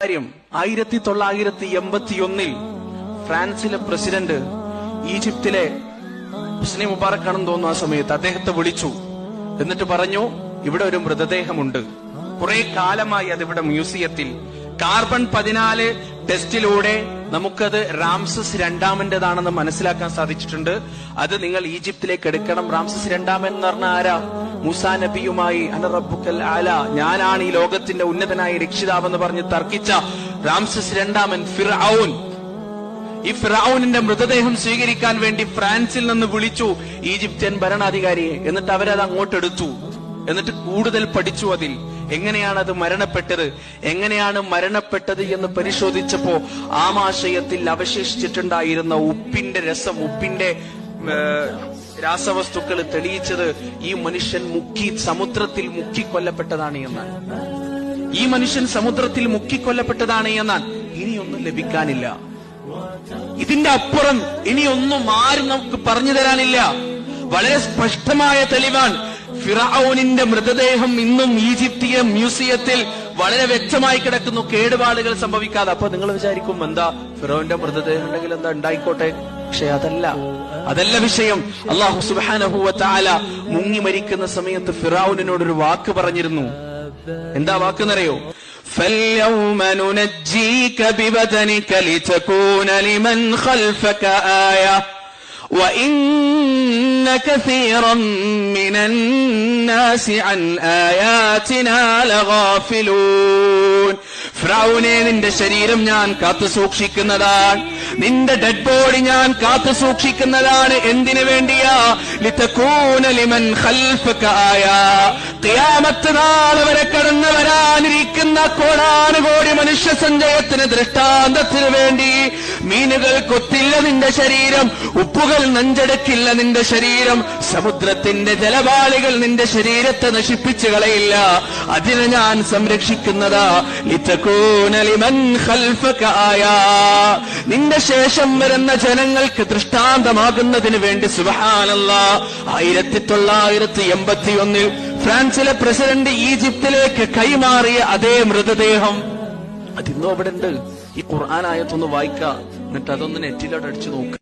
കാര്യം 1981 ഫ്രാൻസിലെ പ്രസിഡന്റ് ഈജിപ്തിലെ ഹുസ്നി മുബാറക് ആണെന്ന് തോന്നുന്നു. ആ സമയത്ത് അദ്ദേഹത്തെ വിളിച്ചു. എന്നിട്ട് പറഞ്ഞു, ഇവിടെ ഒരു മൃതദേഹമുണ്ട്, കുറെ കാലമായി അതിവിടെ മ്യൂസിയത്തിൽ. കാർബൺ 14 ടെസ്റ്റിലൂടെ നമുക്കത് റാംസസ് രണ്ടാമന്റേതാണെന്ന് മനസ്സിലാക്കാൻ സാധിച്ചിട്ടുണ്ട്. അത് നിങ്ങൾ ഈജിപ്തിലേക്ക് എടുക്കണം. റാംസസ് രണ്ടാമൻ എന്ന് പറഞ്ഞാൽ ആരാ? മൂസാ നബിയുമായി അന റബ്ബുക്കൽ ആല, ഞാനാണ് ഈ ലോകത്തിന്റെ ഉന്നതനായ രക്ഷിതാവെന്ന് പറഞ്ഞ് തർക്കിച്ച റാംസസ് രണ്ടാമൻ ഫിർഔൻ. ഈ ഫിർഔനിന്റെ മൃതദേഹം സ്വീകരിക്കാൻ വേണ്ടി ഫ്രാൻസിൽ നിന്ന് വിളിച്ചു ഈജിപ്ഷ്യൻ ഭരണാധികാരിയെ. എന്നിട്ട് അവരത് അങ്ങോട്ടെടുത്തു. എന്നിട്ട് കൂടുതൽ പഠിച്ചു. അതിൽ എങ്ങനെയാണ് അത് മരണപ്പെട്ടത്, എങ്ങനെയാണ് മരണപ്പെട്ടത് എന്ന് പരിശോധിച്ചപ്പോ ആമാശയത്തിൽ അവശേഷിച്ചിട്ടുണ്ടായിരുന്ന ഉപ്പിന്റെ രസം, ഉപ്പിന്റെ രാസവസ്തുക്കൾ തെളിയിച്ചത് ഈ മനുഷ്യൻ സമുദ്രത്തിൽ മുക്കിക്കൊല്ലപ്പെട്ടതാണ് എന്നാണ്. ഈ മനുഷ്യൻ സമുദ്രത്തിൽ മുക്കിക്കൊല്ലപ്പെട്ടതാണ് എന്നാൽ ഇനിയൊന്നും ലഭിക്കാനില്ല. ഇതിന്റെ അപ്പുറം ഇനിയൊന്നും ആരും നമുക്ക് പറഞ്ഞു തരാനില്ല. വളരെ സ്പഷ്ടമായ തെളിവാണ്. ഫിറഔനിന്റെ മൃതദേഹം ഇന്നും ഈജിപ്തിയ മ്യൂസിയത്തിൽ വളരെ വ്യക്തമായി കിടക്കുന്നു, കേടുപാടുകൾ സംഭവിക്കാതെ. അപ്പൊ നിങ്ങൾ വിചാരിക്കും, എന്താ ഫിറഔന്റെ മൃതദേഹം ഉണ്ടെങ്കിൽ എന്താ ഉണ്ടായിക്കോട്ടെ. പക്ഷെ അതല്ല വിഷയം. അല്ലാഹു സുബ്ഹാനഹു വ തആല മുങ്ങി മരിക്കുന്ന സമയത്ത് ഫിറഔനിനോടൊരു വാക്ക് പറഞ്ഞിരുന്നു. എന്താ വാക്കെന്നറിയോ? فَالْيَوْمَ نُنَجِّيكَ بِبَدَنِكَ لِتَكُونَ لِمَنْ خَلْفَكَ آيَةً وَإِنَّ كَثِيرًا مِنَ النَّاسِ عَنْ آيَاتِنَا لَغَافِلُونَ. ഫിറഔനെ, നിന്റെ ശരീരം ഞാൻ കാത്തു സൂക്ഷിക്കുന്നതാണ്, നിന്റെ ഡെഡ് ബോഡി ഞാൻ കാത്തു സൂക്ഷിക്കുന്നതാണ്. എന്തിനു വേണ്ടിയാ? ലിതകൂന ലിമൻ ഖൽഫക ആയ, ഖിയാമത്ത് നാൾ വരെ കടന്നു വരാനിരിക്കുന്ന കോടാനുകോടി മനുഷ്യ സഞ്ചയത്തിന് ദൃഷ്ടാന്തത്തിന് വേണ്ടി. മീനുകൾ കൊത്തില്ല നിന്റെ ശരീരം, ഉപ്പുകൾ നെഞ്ചെടുക്കില്ല നിന്റെ ശരീരം, സമുദ്രത്തിന്റെ ജലപാളികൾ നിന്റെ ശരീരത്തെ നശിപ്പിച്ചു കളയില്ല. അതിനെ ഞാൻ സംരക്ഷിക്കുന്നതാ. ലിതകൂന ലിമൻ ഖൽഫക ആയ, നിന്റെ ശേഷം വരുന്ന ജനങ്ങൾക്ക് ദൃഷ്ടാന്തമാകുന്നതിന് വേണ്ടി. സുബ്ഹാനല്ലാഹ്. 1981 ഫ്രാൻസിലെ പ്രസിഡന്റ് ഈജിപ്തിലേക്ക് കൈമാറിയ അതേ മൃതദേഹം അതിന്നും അവിടെ ഉണ്ട്. ഈ ഖുർആൻ ആയത്തൊന്ന് വായിക്കുക, എന്നിട്ട് അതൊന്ന് നെറ്റിലോട്ട് അടിച്ചു നോക്കുക.